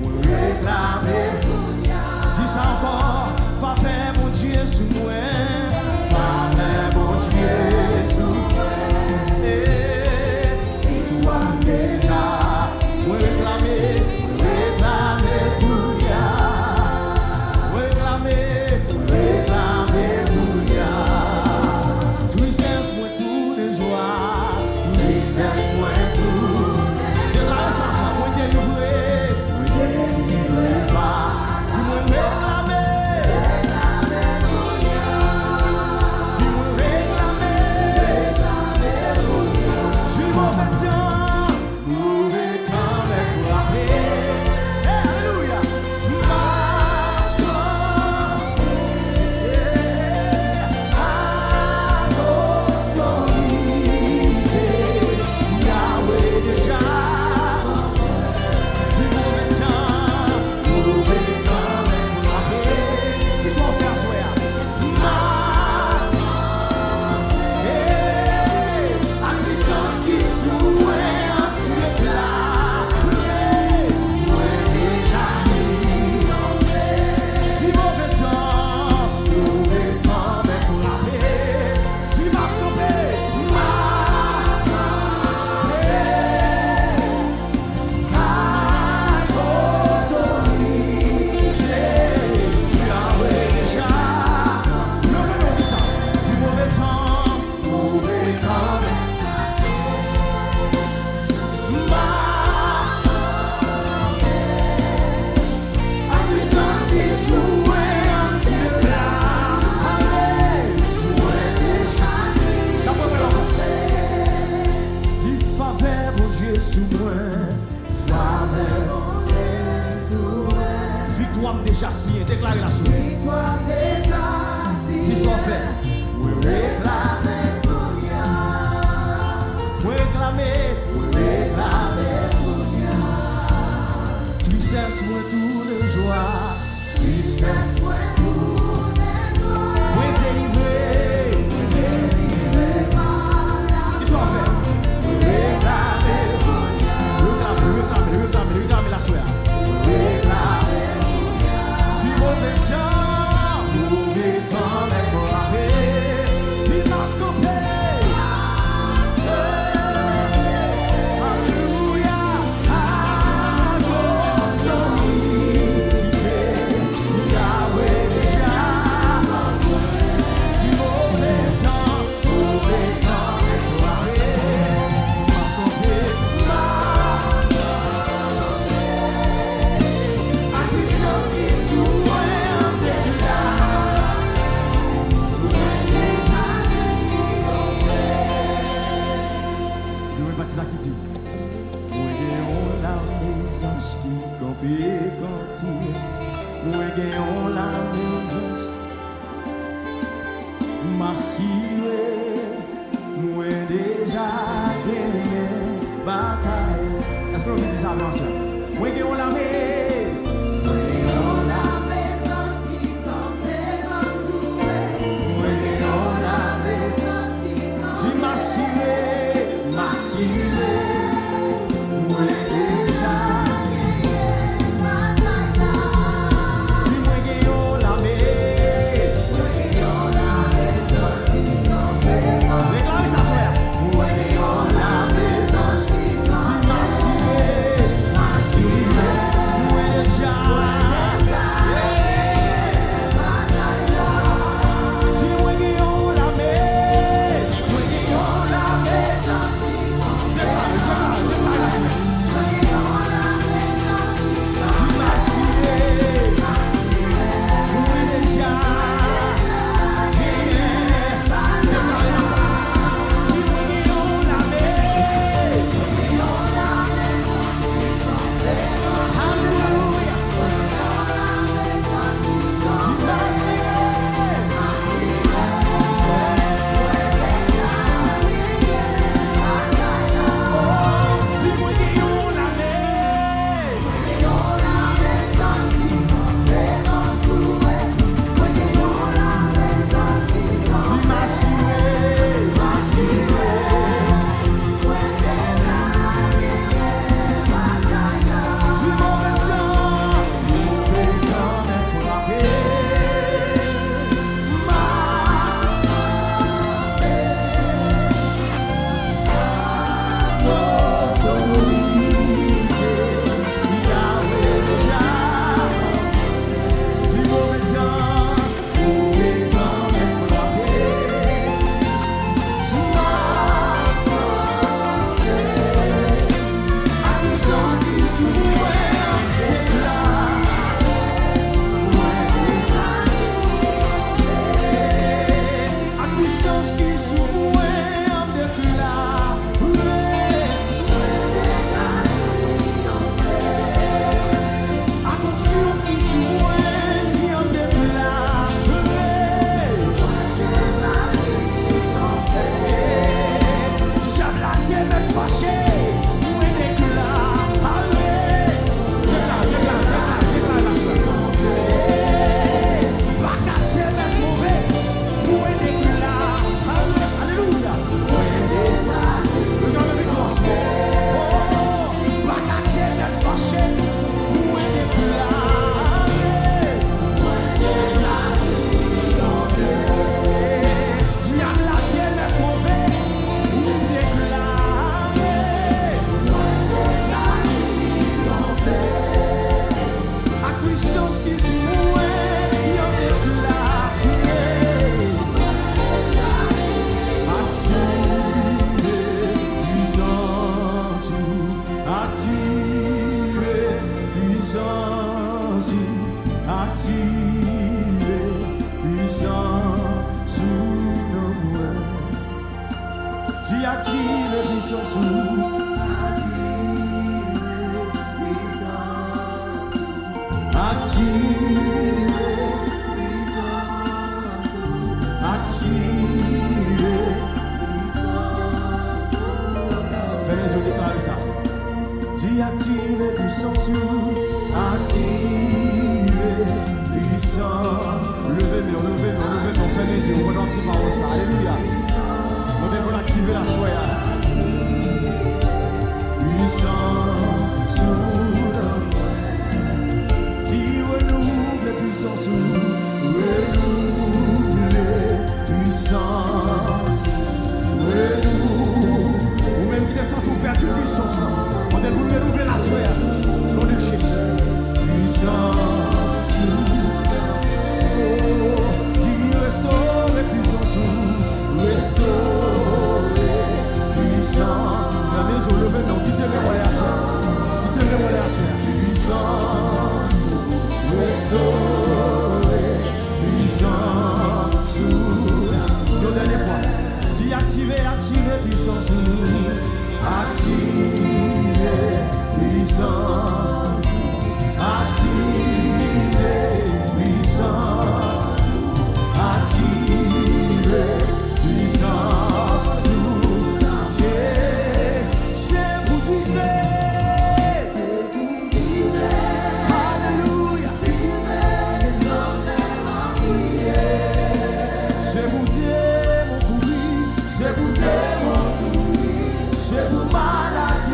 Moins réclamer, dis ça encore, fa faire mon Dieu sous moi, fa faire mon signé, déclarez la suite. Victoire déjà signée. Qui sont faits? Réclamer Kounia. Réclamer. Réclamer Kounia. Tristesse, moi tout de joie. Tristesse, moi tout de joie. Moi délivré. Délivré par la Qui sont faits? réclamer Kounia. Réclamer la suite. Réclamer Kounia. Si mauvais temps, mais pour la paix. Si ma copée. Alléluia. Autorité. Yahweh déjà. Si mauvais temps, mais pour la paix. Si ma copée. A puissance qui souvient déclare. Je vais pas ça qui dit. Moi gagnons la maison qui campé quand tout. Moi gagnons la maison. Massive. Moi déjà gagné bataille. Est-ce que vous dites ça avant ça? Moi gagnons la maison. Si active puissance active activer puissance, activer puissance. Levez-moi, fermez les yeux, on va un petit parole ça. Alléluia. On devrait activer la soya. Puissance, si renouveler puissance, renouveler puissance, ou même qui descend tout perdu puissance, on devrait renouveler la soya. Nom de Jésus. Puissance, dis restaurer puissance, restaurer puissance. Fermez les yeux, levez-nous, quittez-les moi la soya. Quittez-les moi la soya. Puissance, restaurer puissance. Une dernière fois. Dis activer puissance. Activer puissance. Activer puissance. Activer puissance. Yeah. C'est pour tout faire. Alléluia. C'est pour démon courir. C'est pour démon courir. C'est pour malade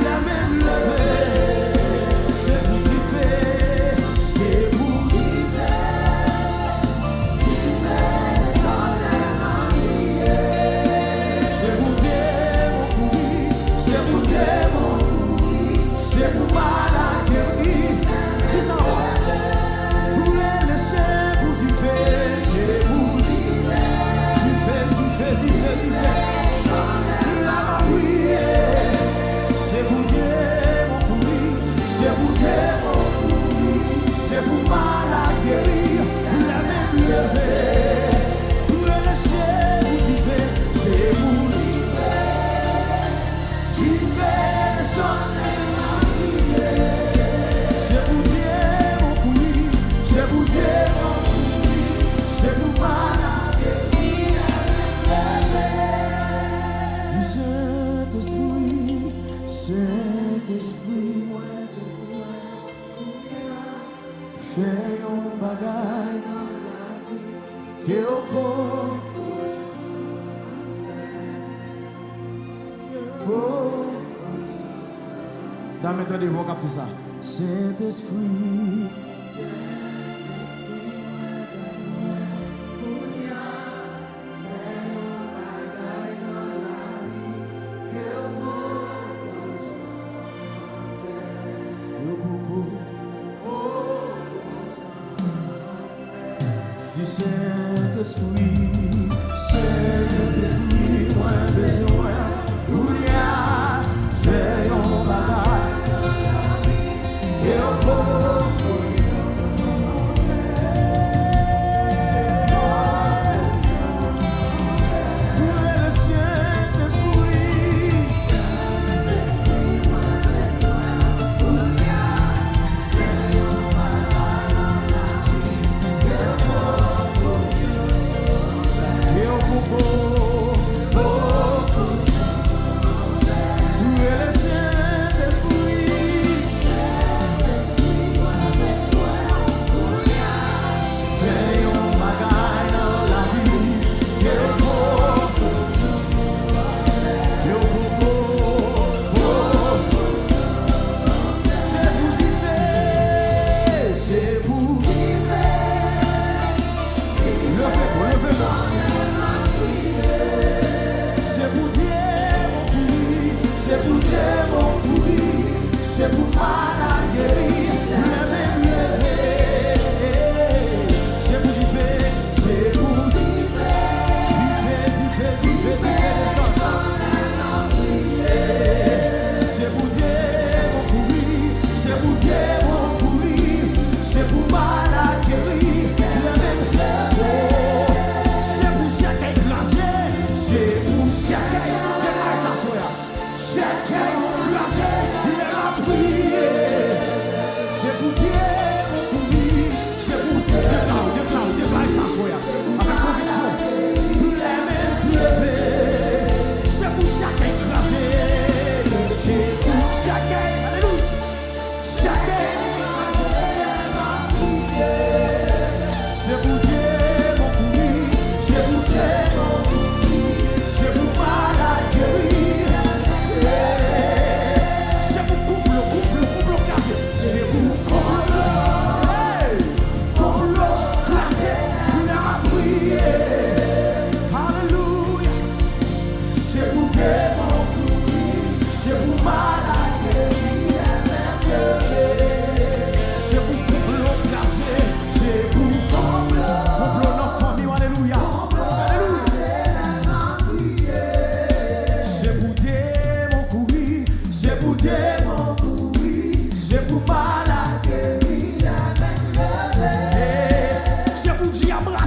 la même levée. C'est pour tout faire. C'est pour tout faire. C'est pour démon courir. C'est pour démon courir. C'est pour malade guérir. Dis ça. C'est pour tu fais, c'est pour tu fais. La prière, c'est pour démon courir, c'est pour démon courir, c'est pour malade guérir, la même levée. C'est pour tu fais, c'est pour tu fais descendre la prière. C'est pour démon courir, c'est pour démon courir, c'est pour malade guérir, la même levée. Dis Saint-Esprit, fais un bagage que au dans mes temps de voix, capte ça. Saint-Esprit. Saint-Esprit, Saint-Esprit, moi besoin, Oulia, fais un bagage, et au Saint-Esprit,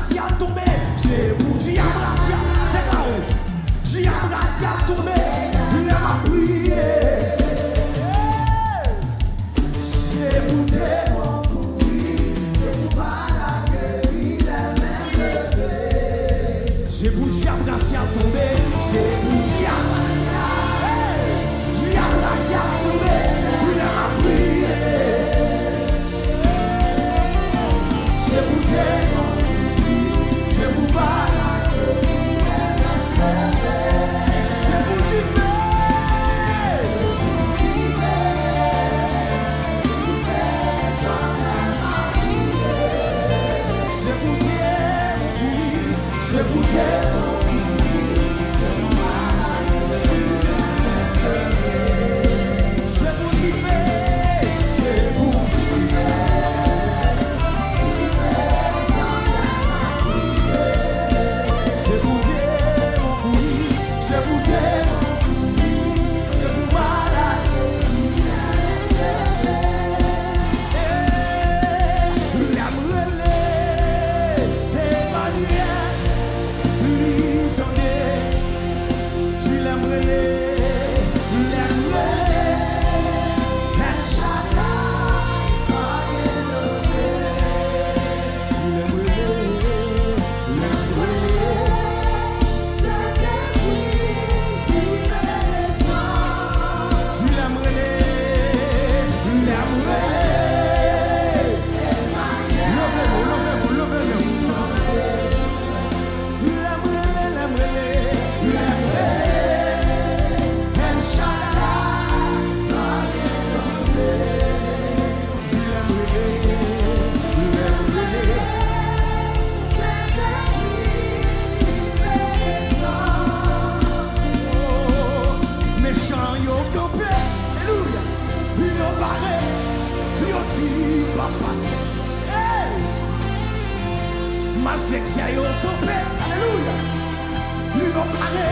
Gracia tombé, c'est pour Dia Gracia. Dia Gracia tombé, il m'a prié. C'est pour tes mots pourris, c'est pour balaguer, il est même levé. C'est pour Dia Gracia tombé, c'est pour Dia Gracia. Dia Gracia tombé, il m'a prié. C'est pour tes mots pourris, c'est pour balaguer, il est même levé. C'est pour t'y faire. C'est pour dire oui, c'est pour dire c'est pour t'y faire, c'est pour c'est pour dire oui, c'est pour dire c'est pour malade. Méchant yo campé, alléluia. Yo barré, yo dit pas passer. Hey! Malfecteur yo campé, alléluia. Yo barré,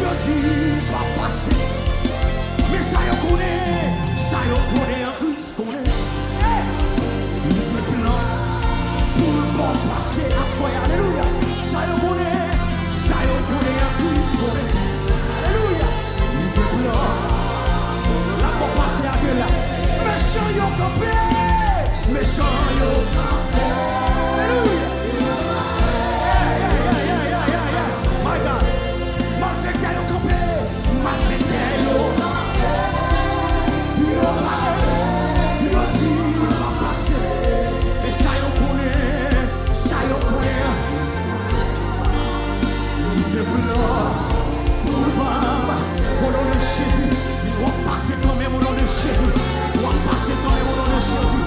yo dit pas passer. Mais ça yo connaît en Christ connaît. Hey! Le plan pour le bon passer à soi, alléluia. Ça yo connaît en Christ connaît. Alléluia. La pour passer à Dieu là. Méchant yo campé, méchant yo campé. Alléluia. My God. Malfecteur yo campé, malfecteur yo campé. Yo parlé, yo dit va passer. Et ça yo connaît. Le blanc pour le bas. Au nom de Jésus, il va passer quand même au nom de Jésus. Il va passer quand même au nom de Jésus.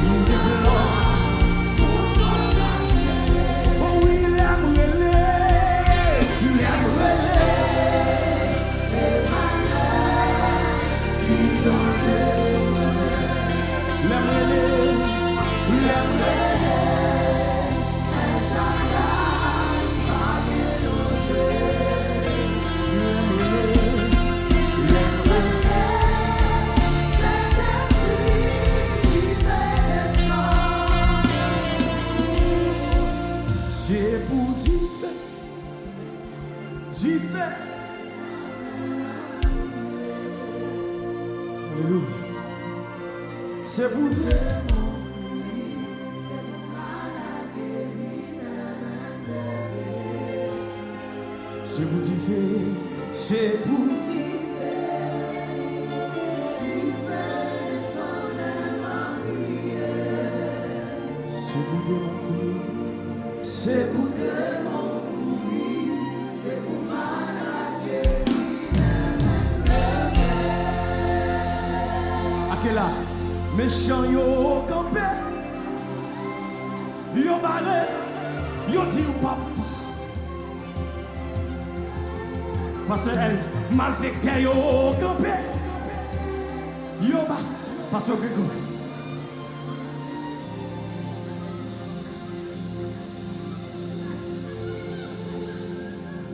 Il est blanc. Oh oui, il aime relais. Il aime relais. Il aime relais. Il aime relais. C'est pour t'y faire. Alléluia. C'est pour dire. C'est pour t'y faire. C'est pour t'y c'est pour dire mon coulis. C'est pour démon, oui, c'est pour malade. À quel âge? Méchant yo campé, yo barré, yo dit ou pas passe. Pasteur Elz, malfecteur yo campé, yo barré, Pasteur Grégory.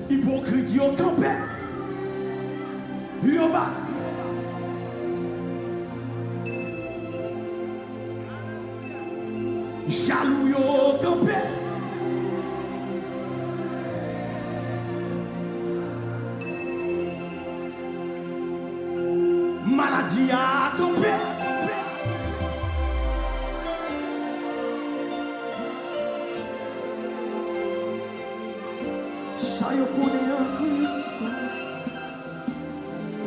Hypocrite yo campé, yo bas. Jaloux yo campé, maladie a campé. Ça y connaît un Christ,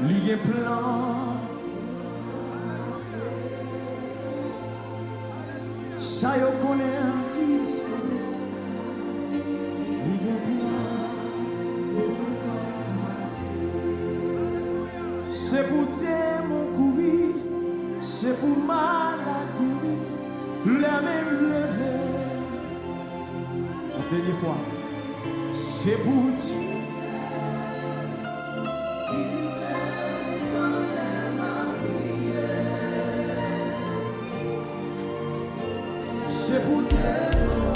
lié plan. Ça y connaît un Christ, lié plan. C'est pour démon courir, c'est pour maladie, la même levée. Une dernière fois. C'est pour Dieu. C'est pour Dieu.